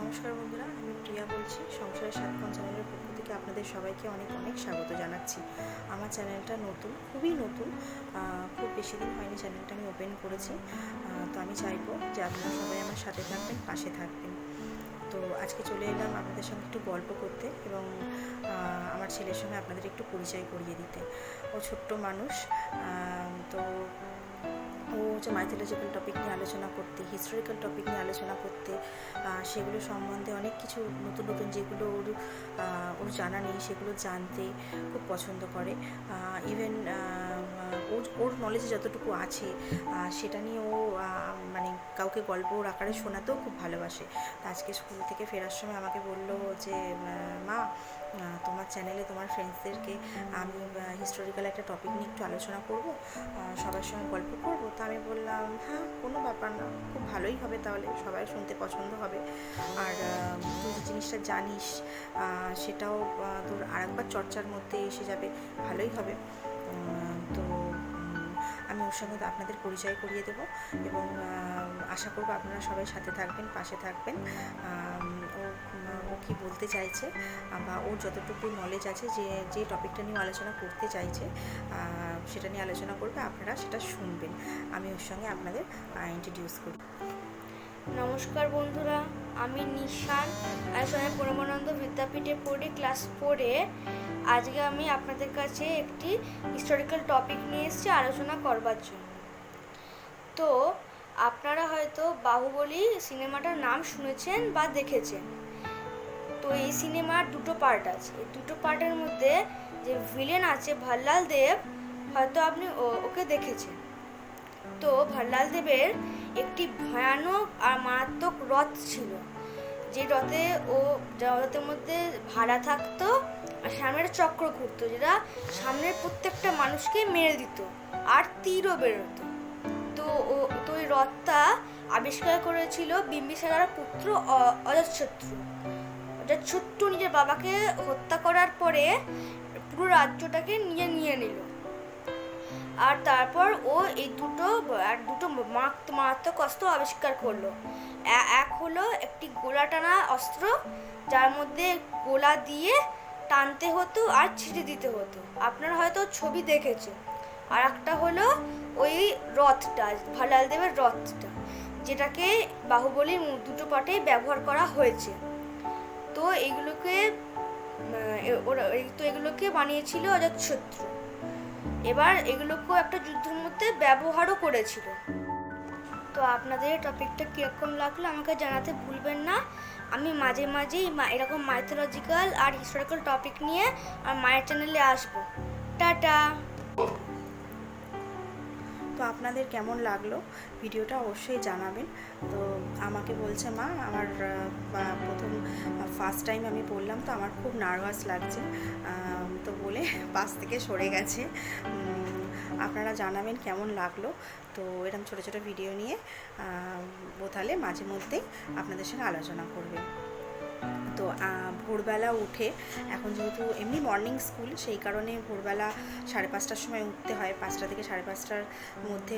নমস্কার বন্ধুরা, আমি প্রিয়া বলছি। সংসারের সাতক্ষণ চ্যানেলের পক্ষ থেকে আপনাদের সবাইকে অনেক অনেক স্বাগত জানাচ্ছি। আমার চ্যানেলটা নতুন, খুবই নতুন, খুব বেশি দিন হয়নি চ্যানেলটা আমি ওপেন করেছি। তো আমি চাইবো যে আপনারা সবাই আমার সাথে থাকবেন, পাশে থাকবেন। তো আজকে চলে এলাম আপনাদের সঙ্গে একটু গল্প করতে এবং আমার ছেলের সঙ্গে আপনাদের একটু পরিচয় করিয়ে দিতে। ও ছোট্ট মানুষ, তো ও হচ্ছে মাইথোলজিক্যাল টপিক নিয়ে আলোচনা করতে, হিস্টোরিক্যাল টপিক নিয়ে আলোচনা করতে, সেগুলো সম্বন্ধে অনেক কিছু নতুন নতুন যেগুলো ওর জানা নেই সেগুলো জানতে খুব পছন্দ করে। ইভেন ওর নলেজে যতটুকু আছে সেটা নিয়ে ও মানে কাউকে গল্প ওর আকারে শোনাতেও খুব ভালোবাসে। আজকে স্কুল থেকে ফেরার সময় আমাকে বলল যে মা, তোমার চ্যানেলে তোমার ফ্রেন্ডসদেরকে আমি হিস্টোরিক্যাল একটা টপিক নিয়ে একটু আলোচনা করব, সবার সঙ্গে গল্প করব। তো আমি বললাম হ্যাঁ, কোনো ব্যাপার না, খুব ভালোই হবে, তাহলে সবাই শুনতে পছন্দ হবে। আর তুই যে জিনিসটা জানিস সেটাও তোর আরেকবার চর্চার মধ্যে এসে যাবে, ভালোই হবে। তো আমি ওর সঙ্গে আপনাদের পরিচয় করিয়ে দেবো এবং আশা করবো আপনারা সবাই সাথে থাকবেন, পাশে থাকবেন। ও কী বলতে চাইছে বা ওর যতটুকু নলেজ আছে, যে টপিকটা নিয়ে আলোচনা করতে চাইছে সেটা নিয়ে আলোচনা করবে, আপনারা সেটা শুনবেন। আমি ওর সঙ্গে আপনাদের ইন্ট্রোডিউস করি। নমস্কার বন্ধুরা, আমি নিশান। আমি স্বামী পরমানন্দ বিদ্যাপীঠে পড়ি, ক্লাস 4-এ। আজকে আমি আপনাদের কাছে একটি হিস্টোরিক্যাল টপিক নিয়ে এসেছি আলোচনা করবার জন্য। তো আপনারা হয়তো বাহুবলী সিনেমাটার নাম শুনেছেন বা দেখেছেন। তো এই সিনেমার দুটো পার্ট আছে। এই দুটো পার্টের মধ্যে যে ভিলেন আছে ভাল্লাল দেব, হয়তো আপনি ওকে দেখেছেন। তো ভাল্লাল দেবের একটি ভয়ানক আর মারাত্মক রথ ছিল, যে রথের মধ্যে ভাড়া থাকতো আর সামনের চক্র ঘুরতো, যেটা সামনের প্রত্যেকটা মানুষকে মেরে দিত আর তীরও বেরোতো। তো ওই রথটা আবিষ্কার করেছিল বিম্বিসারের পুত্র অজাতশত্রু। অজাতশত্রু নিজের বাবাকে হত্যা করার পরে পুরো রাজ্যটাকে নিয়ে নিল। আর তারপর ও এই দুটো মারাত্মক অস্ত্র আবিষ্কার করলো। এক হলো একটি গোলা টানা অস্ত্র, যার মধ্যে গোলা দিয়ে টানতে হতো আর ছিটে দিতে হতো, আপনারা হয়তো ছবি দেখেছেন। আর একটা হলো ওই রথটা, ভাল্লাল দেবের রথটা, যেটাকে বাহুবলীর দুটো পার্টে ব্যবহার করা হয়েছে। তো এগুলোকে বানিয়েছিল অজাতশত্রু। এবার এগুলোকেও একটা যুদ্ধের মধ্যে ব্যবহারও করেছিল। তো আপনাদের এই টপিকটা কীরকম লাগলো আমাকে জানাতে ভুলবেন না। আমি মাঝে মাঝেই এরকম মাইথোলজিক্যাল আর হিস্টোরিক্যাল টপিক নিয়ে আমার মায়ের চ্যানেলে আসবো। টাটা। তো আপনাদের কেমন লাগলো ভিডিওটা অবশ্যই জানাবেন। তো আমাকে বলছে মা, আমার প্রথম ফার্স্ট টাইম আমি বললাম, তো আমার খুব নার্ভাস লাগছে, তো বলে পাশ থেকে সরে গেছে। আপনারা জানাবেন কেমন লাগলো। তো এরকম ছোটো ছোটো ভিডিও নিয়ে বোথালে মাঝে মধ্যেই আপনাদের সঙ্গে আলোচনা করবে। তো ভোরবেলা উঠে, এখন যেহেতু এমনি মর্নিং স্কুল, সেই কারণে ভোরবেলা 5:30টার সময় উঠতে হয়, 5টা থেকে 5:30টার মধ্যে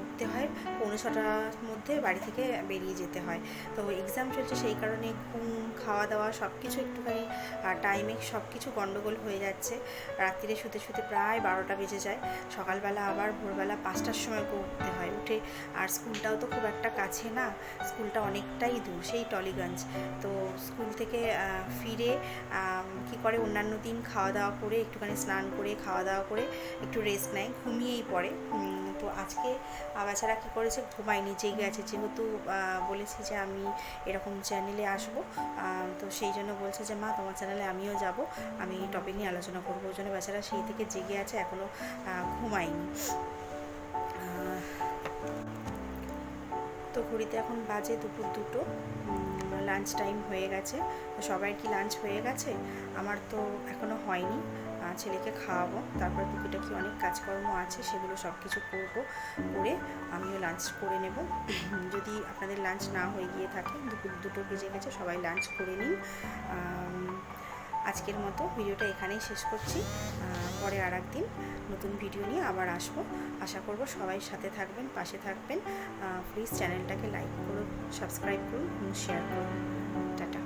উঠতে হয়, 5:45টার মধ্যে বাড়ি থেকে বেরিয়ে যেতে হয়। তো এক্সাম চলছে, সেই কারণে ঘুম, খাওয়া দাওয়া সব কিছু একটুখানি টাইমে সব কিছু গণ্ডগোল হয়ে যাচ্ছে। রাত্রিরে শুতে শুতে প্রায় 12টা বেজে যায়। সকালবেলা আবার ভোরবেলা 5টার সময় উঠতে হয়। উঠে আর স্কুলটাও তো খুব একটা কাছে না, স্কুলটা অনেকটাই দূর, সেই টলিগঞ্জ। তো স্কুল থেকে ফিরে কী করে, অন্যান্য দিন খাওয়া দাওয়া করে একটুখানি স্নান করে খাওয়া দাওয়া করে একটু রেস্ট নেয়, ঘুমিয়েই পড়ে। তো আজকে বাচ্চারা কী করেছে, ঘুমায়নি, জেগে আছে, যেহেতু বলেছি যে আমি এরকম চ্যানেলে আসবো, তো সেই জন্য বলছে যে মা, তোমার চ্যানেলে আমিও যাব, আমি টপিক নিয়ে আলোচনা করবো। ওই জন্য বাচ্চারা সেই থেকে জেগে আছে, এখনও ঘুমায়নি। তো ঘড়িতে এখন বাজে দুপুর 2টো, লাঞ্চ টাইম হয়ে গেছে। তো সবাই কি লাঞ্চ হয়ে গেছে? আমার তো এখনও হয়নি। ছেলেকে খাওয়াবো, তারপর টুকিটাকি অনেক কাজকর্ম আছে, সেগুলো সব কিছু করবো, করে আমিও লাঞ্চ করে নেব। যদি আপনাদের লাঞ্চ না হয়ে গিয়ে থাকে, দুপুর 2টো বেজে গেছে, সবাই লাঞ্চ করে নিন। আজকের মতো ভিডিওটা এখানেই শেষ করছি। পরে আর একদিন নতুন ভিডিও নিয়ে আবার আসবো। আশা করব সবাই সাথে থাকবেন, পাশে থাকবেন। প্লিজ চ্যানেলটাকে লাইক করুন, সাবস্ক্রাইব করুন, শেয়ার করুন। টাটা।